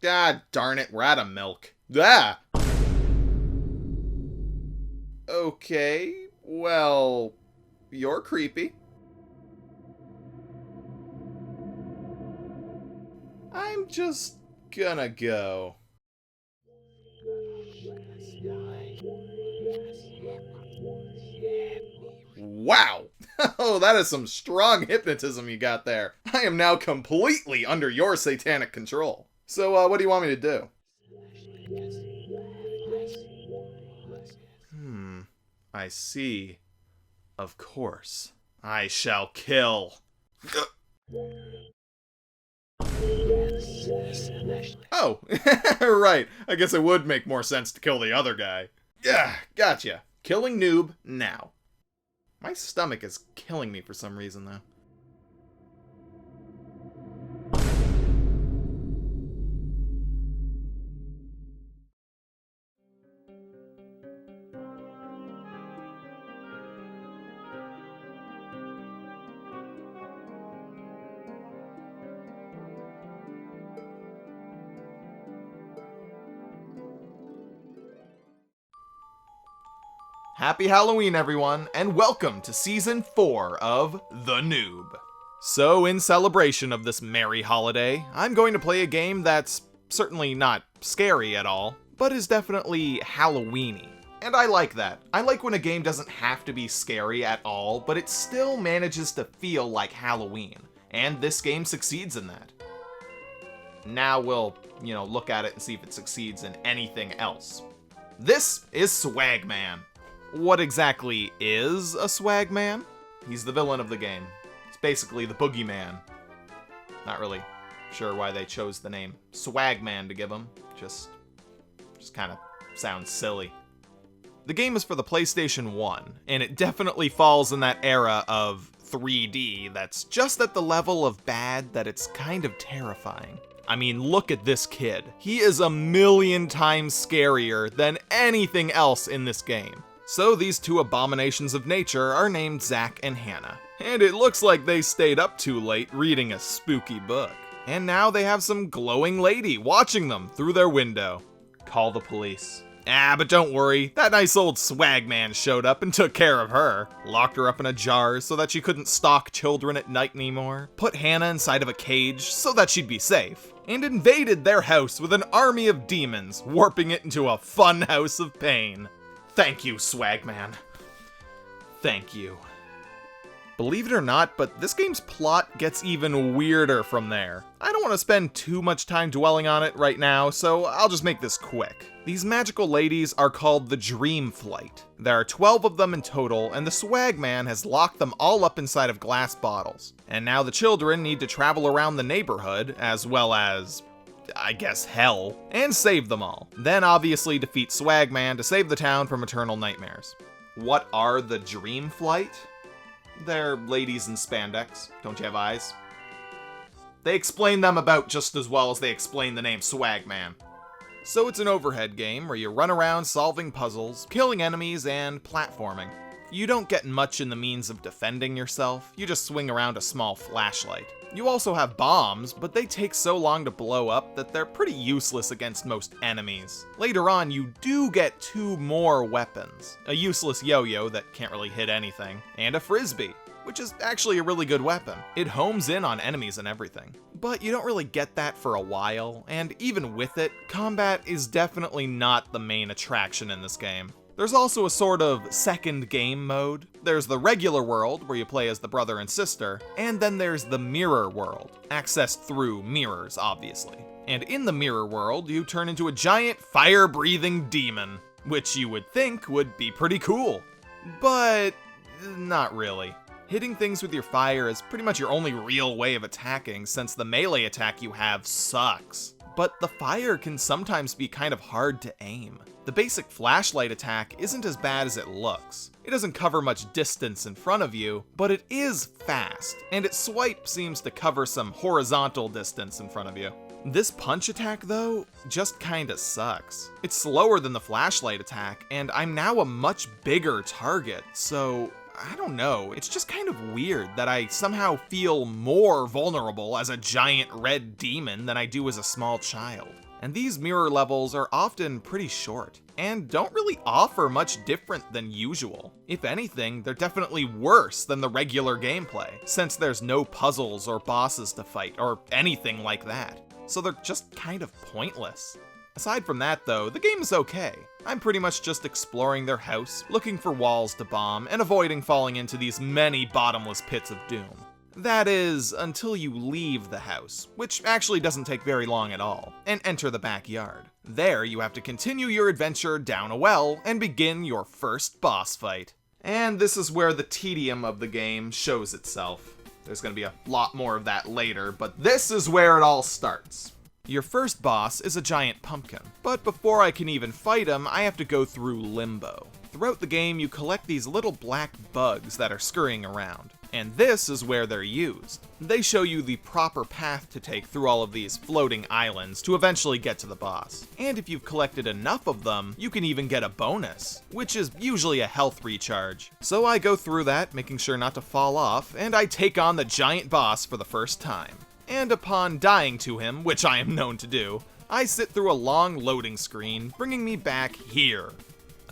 God darn it, we're out of milk. Ah! Okay, well, you're creepy. I'm just gonna go. Wow! Oh, that is some strong hypnotism you got there. I am now completely under your satanic control. So, what do you want me to do? I see. Of course. I shall kill. Oh, right. I guess it would make more sense to kill the other guy. Yeah, gotcha. Killing noob now. My stomach is killing me for some reason, though. Happy Halloween, everyone, and welcome to Season 4 of ThuN00b. So, in celebration of this merry holiday, I'm going to play a game that's certainly not scary at all, but is definitely Halloweeny. And I like that. I like when a game doesn't have to be scary at all, but it still manages to feel like Halloween. And this game succeeds in that. Now we'll, look at it and see if it succeeds in anything else. This is Swagman. What exactly is a Swagman? He's the villain of the game. It's basically the boogeyman. Not really sure why they chose the name Swagman to give him. Just kind of sounds silly. The game is for the PlayStation 1, and it definitely falls in that era of 3D that's just at the level of bad that it's kind of terrifying. I mean, look at this kid. He is a million times scarier than anything else in this game. So these two abominations of nature are named Zach and Hannah. And it looks like they stayed up too late reading a spooky book. And now they have some glowing lady watching them through their window. Call the police. But don't worry, that nice old Swagman showed up and took care of her. Locked her up in a jar so that she couldn't stalk children at night anymore. Put Hannah inside of a cage so that she'd be safe. And invaded their house with an army of demons, warping it into a fun house of pain. Thank you, Swagman. Thank you. Believe it or not, but this game's plot gets even weirder from there. I don't want to spend too much time dwelling on it right now, so I'll just make this quick. These magical ladies are called the Dream Flight. There are 12 of them in total, and the Swagman has locked them all up inside of glass bottles. And now the children need to travel around the neighborhood, as well as, I guess, hell, and save them all. Then obviously defeat Swagman to save the town from eternal nightmares. What are the Dream Flight? They're ladies in spandex. Don't you have eyes? They explain them about just as well as they explain the name Swagman. So it's an overhead game where you run around solving puzzles, killing enemies, and platforming. You don't get much in the means of defending yourself, you just swing around a small flashlight. You also have bombs, but they take so long to blow up that they're pretty useless against most enemies. Later on, you do get 2 more weapons. A useless yo-yo that can't really hit anything, and a frisbee, which is actually a really good weapon. It homes in on enemies and everything. But you don't really get that for a while, and even with it, combat is definitely not the main attraction in this game. There's also a sort of second game mode. There's the regular world, where you play as the brother and sister, and then there's the mirror world, accessed through mirrors, obviously. And in the mirror world, you turn into a giant fire-breathing demon, which you would think would be pretty cool. But not really. Hitting things with your fire is pretty much your only real way of attacking, since the melee attack you have sucks. But the fire can sometimes be kind of hard to aim. The basic flashlight attack isn't as bad as it looks. It doesn't cover much distance in front of you, but it is fast, and its swipe seems to cover some horizontal distance in front of you. This punch attack, though, just kinda sucks. It's slower than the flashlight attack, and I'm now a much bigger target, so I don't know, it's just kind of weird that I somehow feel more vulnerable as a giant red demon than I do as a small child. And these mirror levels are often pretty short, and don't really offer much different than usual. If anything, they're definitely worse than the regular gameplay, since there's no puzzles or bosses to fight, or anything like that. So they're just kind of pointless. Aside from that though, the game is okay. I'm pretty much just exploring their house, looking for walls to bomb, and avoiding falling into these many bottomless pits of doom. That is, until you leave the house, which actually doesn't take very long at all, and enter the backyard. There you have to continue your adventure down a well and begin your first boss fight. And this is where the tedium of the game shows itself. There's gonna be a lot more of that later, but this is where it all starts. Your first boss is a giant pumpkin, but before I can even fight him, I have to go through limbo. Throughout the game, you collect these little black bugs that are scurrying around, and this is where they're used. They show you the proper path to take through all of these floating islands to eventually get to the boss. And if you've collected enough of them, you can even get a bonus, which is usually a health recharge. So I go through that, making sure not to fall off, and I take on the giant boss for the first time. And upon dying to him, which I am known to do, I sit through a long loading screen, bringing me back here.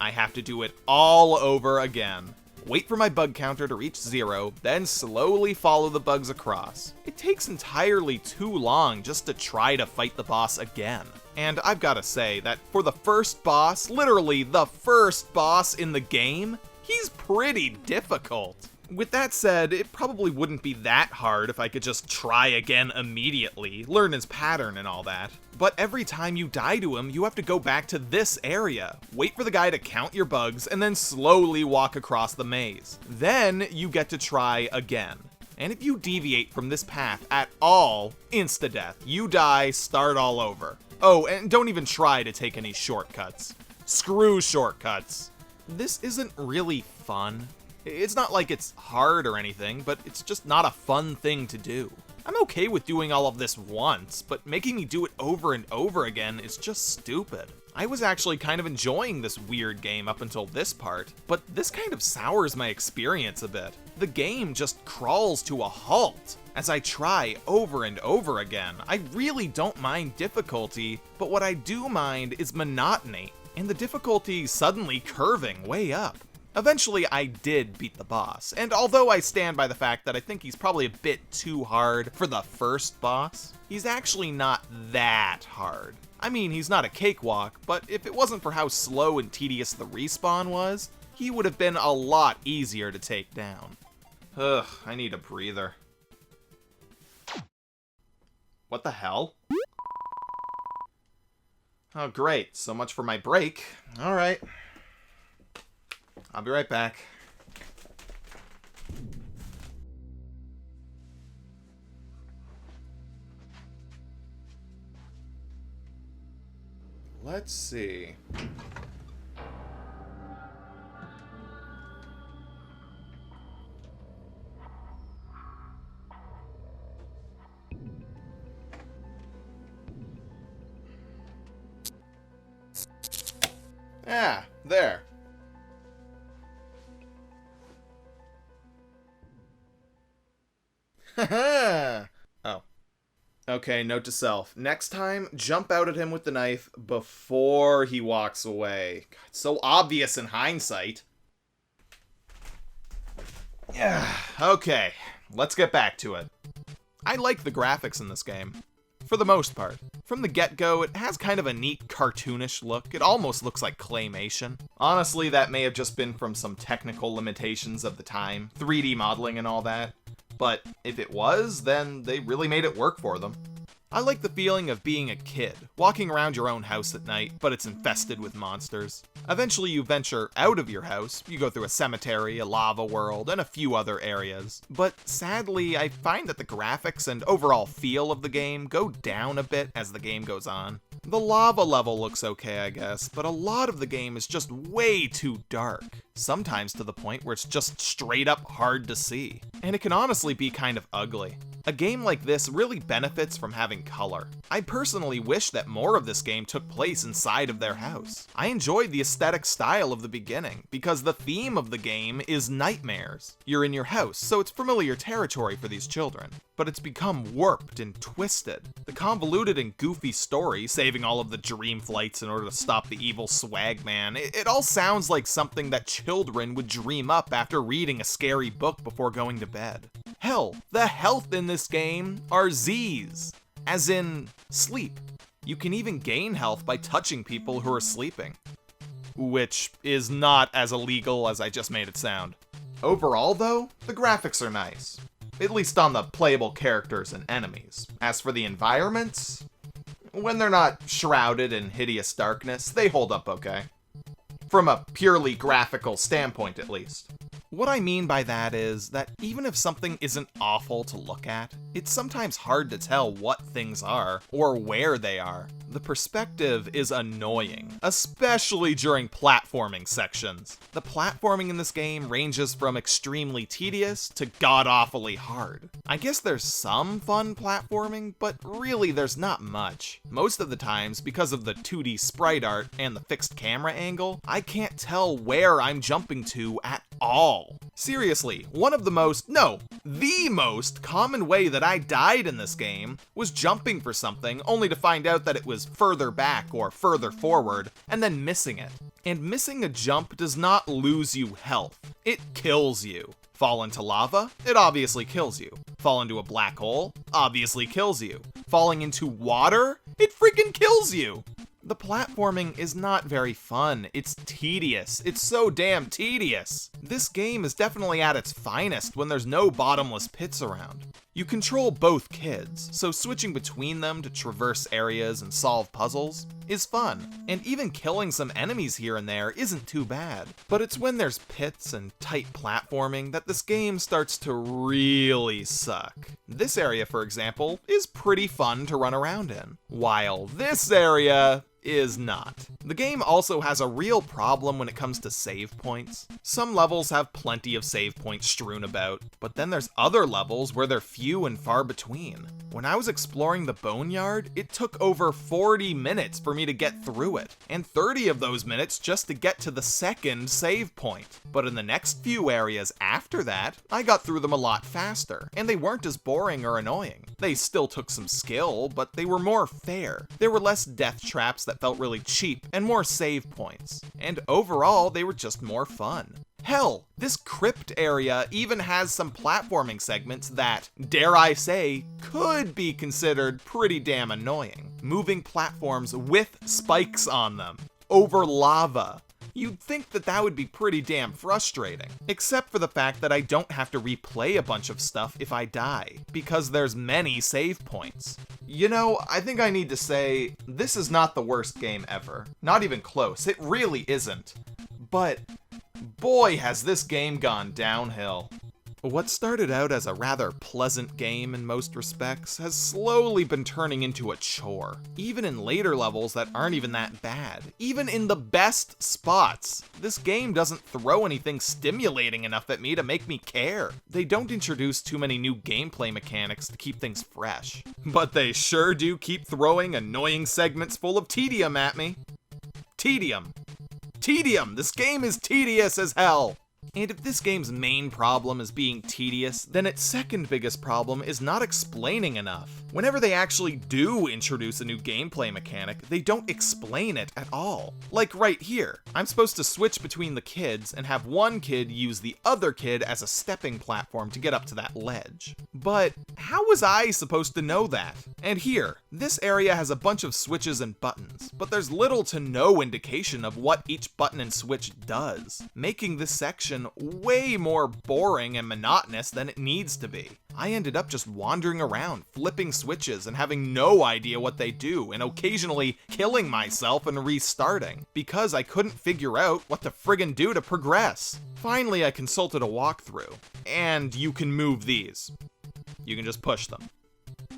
I have to do it all over again. Wait for my bug counter to reach 0, then slowly follow the bugs across. It takes entirely too long just to try to fight the boss again. And I've gotta say that for the first boss, literally the first boss in the game, he's pretty difficult. With that said, it probably wouldn't be that hard if I could just try again immediately, learn his pattern and all that. But every time you die to him, you have to go back to this area, wait for the guy to count your bugs, and then slowly walk across the maze. Then you get to try again. And if you deviate from this path at all, insta-death. You die, start all over. Oh, and don't even try to take any shortcuts. Screw shortcuts. This isn't really fun. It's not like it's hard or anything, but it's just not a fun thing to do. I'm okay with doing all of this once, but making me do it over and over again is just stupid. I was actually kind of enjoying this weird game up until this part, but this kind of sours my experience a bit. The game just crawls to a halt as I try over and over again. I really don't mind difficulty, but what I do mind is monotony, and the difficulty suddenly curving way up. Eventually, I did beat the boss, and although I stand by the fact that I think he's probably a bit too hard for the first boss, he's actually not that hard. I mean, he's not a cakewalk, but if it wasn't for how slow and tedious the respawn was, he would have been a lot easier to take down. Ugh, I need a breather. What the hell? Oh great, so much for my break. Alright. I'll be right back. Let's see. Ah, there. Oh. Okay, note to self. Next time, jump out at him with the knife before he walks away. God, it's so obvious in hindsight. Yeah. Okay, let's get back to it. I like the graphics in this game. For the most part. From the get-go, it has kind of a neat cartoonish look. It almost looks like claymation. Honestly, that may have just been from some technical limitations of the time, 3D modeling and all that. But if it was, then they really made it work for them. I like the feeling of being a kid, walking around your own house at night, but it's infested with monsters. Eventually you venture out of your house, you go through a cemetery, a lava world, and a few other areas. But sadly, I find that the graphics and overall feel of the game go down a bit as the game goes on. The lava level looks okay, I guess, but a lot of the game is just way too dark. Sometimes to the point where it's just straight up hard to see. And it can honestly be kind of ugly. A game like this really benefits from having color. I personally wish that more of this game took place inside of their house. I enjoyed the aesthetic style of the beginning, because the theme of the game is nightmares. You're in your house, so it's familiar territory for these children. But it's become warped and twisted. The convoluted and goofy story, saving all of the dream flights in order to stop the evil Swagman, it all sounds like something that children would dream up after reading a scary book before going to bed. Hell, the health in this game are Z's, as in sleep. You can even gain health by touching people who are sleeping, which is not as illegal as I just made it sound. Overall though, the graphics are nice. At least on the playable characters and enemies. As for the environments, when they're not shrouded in hideous darkness, they hold up okay. From a purely graphical standpoint, at least. What I mean by that is that even if something isn't awful to look at, it's sometimes hard to tell what things are, or where they are. The perspective is annoying, especially during platforming sections. The platforming in this game ranges from extremely tedious to god-awfully hard. I guess there's some fun platforming, but really there's not much. Most of the times, because of the 2D sprite art and the fixed camera angle, I can't tell where I'm jumping to at all. Seriously, the most common way that I died in this game was jumping for something only to find out that it was further back or further forward, and then missing it. And missing a jump does not lose you health, it kills you. Fall into lava? It obviously kills you. Fall into a black hole? Obviously kills you. Falling into water? It freaking kills you! The platforming is not very fun. It's tedious. It's so damn tedious. This game is definitely at its finest when there's no bottomless pits around. You control both kids, so switching between them to traverse areas and solve puzzles is fun. And even killing some enemies here and there isn't too bad. But it's when there's pits and tight platforming that this game starts to really suck. This area, for example, is pretty fun to run around in, while this area is not. The game also has a real problem when it comes to save points. Some levels have plenty of save points strewn about, but then there's other levels where they're few and far between. When I was exploring the Boneyard, it took over 40 minutes for me to get through it, and 30 of those minutes just to get to the second save point. But in the next few areas after that, I got through them a lot faster, and they weren't as boring or annoying. They still took some skill, but they were more fair. There were less death traps that felt really cheap, and more save points. And overall, they were just more fun. Hell, this crypt area even has some platforming segments that, dare I say, could be considered pretty damn annoying. Moving platforms with spikes on them, over lava. You'd think that that would be pretty damn frustrating, except for the fact that I don't have to replay a bunch of stuff if I die, because there's many save points. You know, I think I need to say, this is not the worst game ever. Not even close, it really isn't. But boy, has this game gone downhill. What started out as a rather pleasant game in most respects has slowly been turning into a chore, even in later levels that aren't even that bad. Even in the best spots, this game doesn't throw anything stimulating enough at me to make me care. They don't introduce too many new gameplay mechanics to keep things fresh, but they sure do keep throwing annoying segments full of tedium at me. Tedium. Tedium! This game is tedious as hell! And if this game's main problem is being tedious, then its second biggest problem is not explaining enough. Whenever they actually do introduce a new gameplay mechanic, they don't explain it at all. Like right here, I'm supposed to switch between the kids and have one kid use the other kid as a stepping platform to get up to that ledge. But how was I supposed to know that? And here, this area has a bunch of switches and buttons, but there's little to no indication of what each button and switch does, making this section way more boring and monotonous than it needs to be. I ended up just wandering around, flipping switches and having no idea what they do, and occasionally killing myself and restarting, because I couldn't figure out what to friggin' do to progress. Finally, I consulted a walkthrough, and you can move these. You can just push them.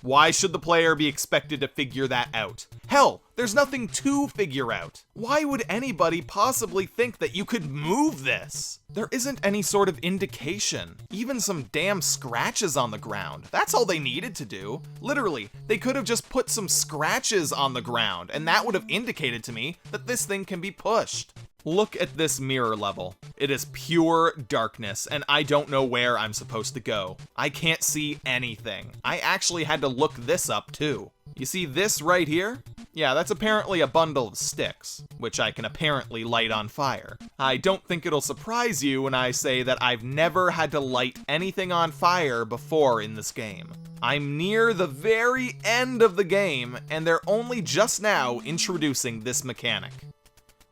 Why should the player be expected to figure that out? Hell, there's nothing to figure out. Why would anybody possibly think that you could move this? There isn't any sort of indication. Even some damn scratches on the ground. That's all they needed to do. Literally, they could have just put some scratches on the ground, and that would have indicated to me that this thing can be pushed. Look at this mirror level. It is pure darkness, and I don't know where I'm supposed to go. I can't see anything. I actually had to look this up too. You see this right here? Yeah, that's apparently a bundle of sticks, which I can apparently light on fire. I don't think it'll surprise you when I say that I've never had to light anything on fire before in this game. I'm near the very end of the game, and they're only just now introducing this mechanic.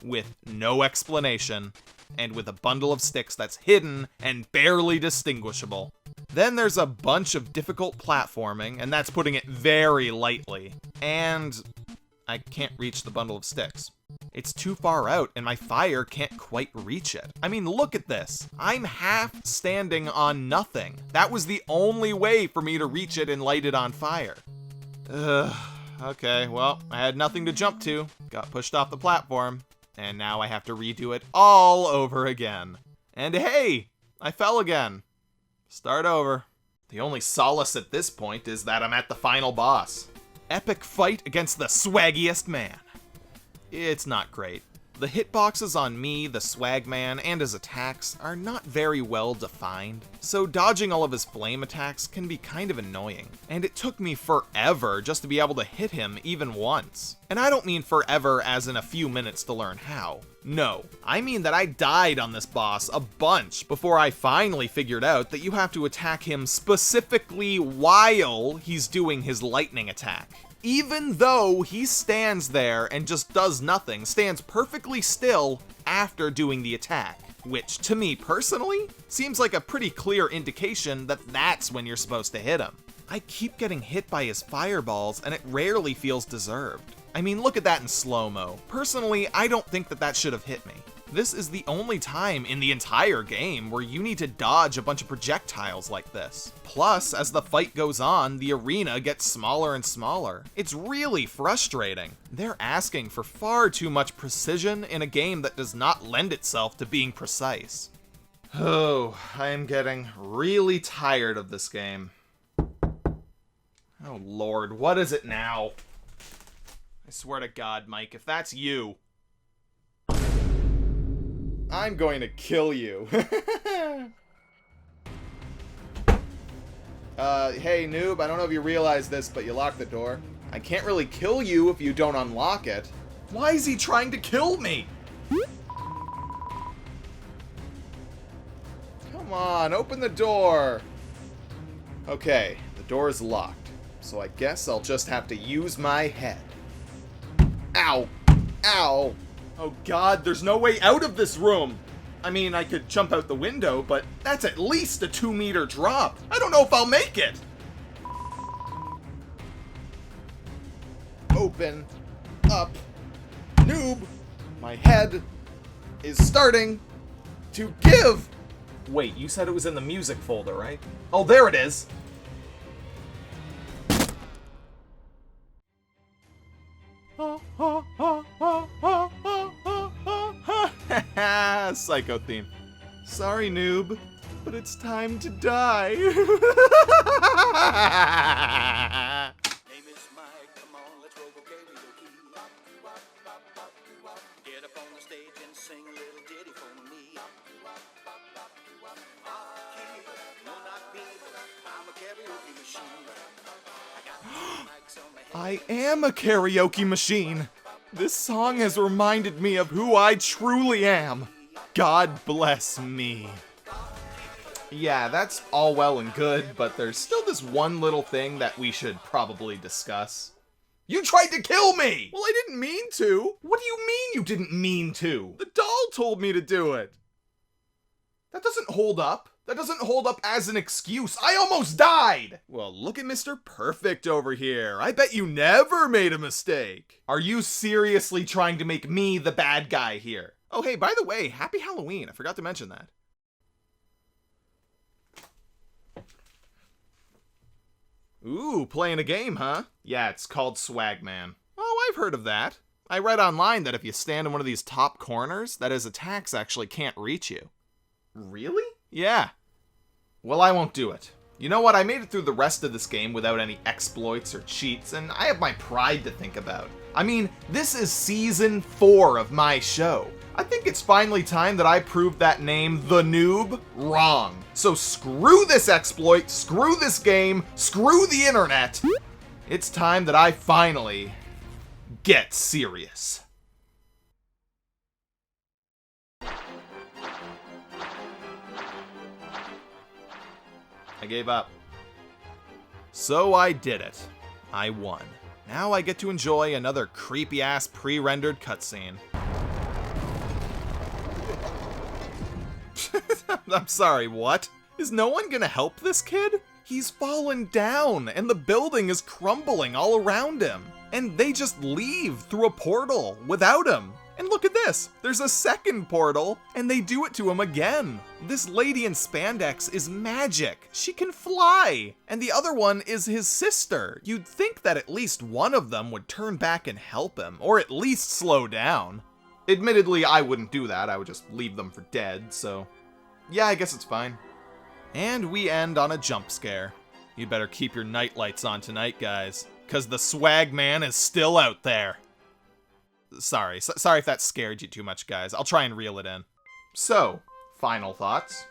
With no explanation, and with a bundle of sticks that's hidden and barely distinguishable. Then there's a bunch of difficult platforming, and that's putting it very lightly. And I can't reach the bundle of sticks. It's too far out, and my fire can't quite reach it. I mean, look at this. I'm half standing on nothing. That was the only way for me to reach it and light it on fire. Okay, well, I had nothing to jump to. Got pushed off the platform. And now I have to redo it all over again. And hey, I fell again. Start over. The only solace at this point is that I'm at the final boss. Epic fight against the swaggiest man. It's not great. The hitboxes on me, the Swagman, and his attacks are not very well defined, so dodging all of his flame attacks can be kind of annoying. And it took me forever just to be able to hit him even once. And I don't mean forever as in a few minutes to learn how. No, I mean that I died on this boss a bunch before I finally figured out that you have to attack him specifically while he's doing his lightning attack. Even though he stands there and just does nothing, stands perfectly still after doing the attack. Which, to me personally, seems like a pretty clear indication that that's when you're supposed to hit him. I keep getting hit by his fireballs and it rarely feels deserved. I mean, look at that in slow-mo. Personally, I don't think that should have hit me. This is the only time in the entire game where you need to dodge a bunch of projectiles like this. Plus, as the fight goes on, the arena gets smaller and smaller. It's really frustrating. They're asking for far too much precision in a game that does not lend itself to being precise. Oh, I am getting really tired of this game. Oh lord, what is it now? I swear to God, Mike, if that's you, I'm going to kill you. Hey noob, I don't know if you realize this, but you locked the door. I can't really kill you if you don't unlock it. Why is he trying to kill me? Come on, open the door. Okay, the door is locked, so I guess I'll just have to use my head. Ow! Ow! Oh god, there's no way out of this room! I mean, I could jump out the window, but that's at least a 2-meter drop. I don't know if I'll make it! Open up. Noob! My head is starting to give! Wait, you said it was in the music folder, right? Oh, there it is! Psycho theme. Sorry, noob, but it's time to die. Name is Mike, come on, let's roll karaoke. Get up on the stage and sing a little ditty for me. No, not me, I'm a karaoke machine. I got mics on my head. I am a karaoke machine. This song has reminded me of who I truly am. God bless me. Yeah, that's all well and good, but there's still this one little thing that we should probably discuss. You tried to kill me! Well, I didn't mean to. What do you mean you didn't mean to? The doll told me to do it. That doesn't hold up. That doesn't hold up as an excuse. I almost died! Well, look at Mr. Perfect over here. I bet you never made a mistake. Are you seriously trying to make me the bad guy here? Oh, hey, by the way, happy Halloween. I forgot to mention that. Ooh, playing a game, huh? Yeah, it's called Swagman. Oh, I've heard of that. I read online that if you stand in one of these top corners, that his attacks actually can't reach you. Really? Yeah. Well, I won't do it. You know what, I made it through the rest of this game without any exploits or cheats, and I have my pride to think about. I mean, this is Season 4 of my show. I think it's finally time that I prove that name, ThuN00b, wrong. So screw this exploit, screw this game, screw the internet. It's time that I finally get serious. I gave up. So I did it. I won. Now I get to enjoy another creepy-ass pre-rendered cutscene. I'm sorry, what? Is no one gonna help this kid? He's fallen down, and the building is crumbling all around him. And they just leave through a portal without him. And look at this, there's a second portal, and they do it to him again. This lady in spandex is magic. She can fly. And the other one is his sister. You'd think that at least one of them would turn back and help him, or at least slow down. Admittedly, I wouldn't do that. I would just leave them for dead, so yeah, I guess it's fine. And we end on a jump scare. You better keep your night lights on tonight, guys, because the Swagman is still out there. Sorry if that scared you too much, guys. I'll try and reel it in. So, final thoughts.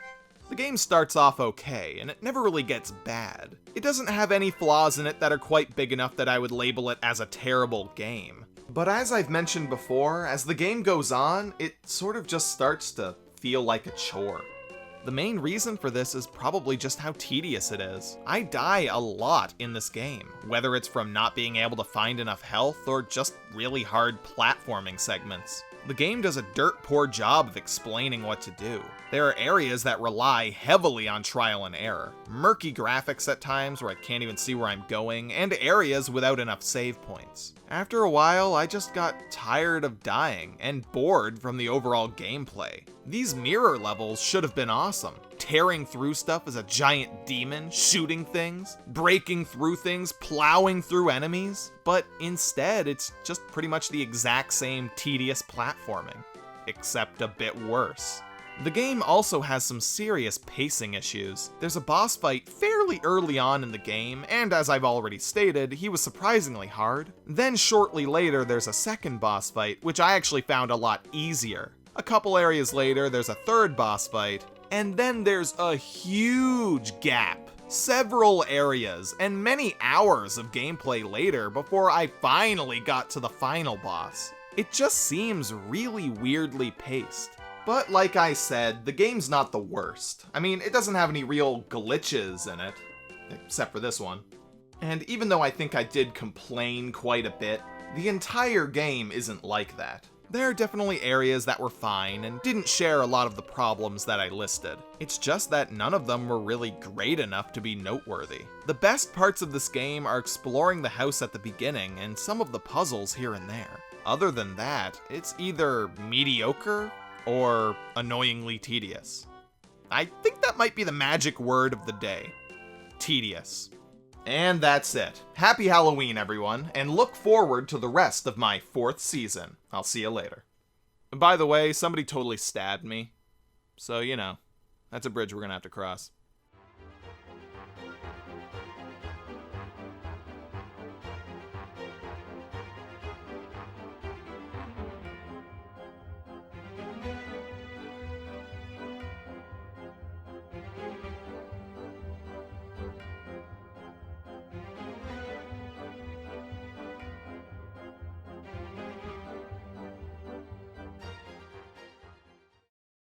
The game starts off okay, and it never really gets bad. It doesn't have any flaws in it that are quite big enough that I would label it as a terrible game. But as I've mentioned before, as the game goes on, it sort of just starts to feel like a chore. The main reason for this is probably just how tedious it is. I die a lot in this game, whether it's from not being able to find enough health or just really hard platforming segments. The game does a dirt poor job of explaining what to do. There are areas that rely heavily on trial and error, murky graphics at times where I can't even see where I'm going, and areas without enough save points. After a while, I just got tired of dying and bored from the overall gameplay. These mirror levels should have been awesome. Tearing through stuff as a giant demon, shooting things, breaking through things, plowing through enemies. But instead, it's just pretty much the exact same tedious platforming, except a bit worse. The game also has some serious pacing issues. There's a boss fight fairly early on in the game, and as I've already stated, he was surprisingly hard. Then shortly later, there's a second boss fight, which I actually found a lot easier. A couple areas later, there's a third boss fight, and then there's a huge gap. Several areas and many hours of gameplay later before I finally got to the final boss. It just seems really weirdly paced. But like I said, the game's not the worst. I mean, it doesn't have any real glitches in it, except for this one. And even though I think I did complain quite a bit, the entire game isn't like that. There are definitely areas that were fine and didn't share a lot of the problems that I listed. It's just that none of them were really great enough to be noteworthy. The best parts of this game are exploring the house at the beginning and some of the puzzles here and there. Other than that, it's either mediocre or annoyingly tedious. I think that might be the magic word of the day. Tedious. And that's it. Happy Halloween, everyone, and look forward to the rest of my 4th season. I'll see you later. By the way, somebody totally stabbed me. So, you know, that's a bridge we're gonna have to cross.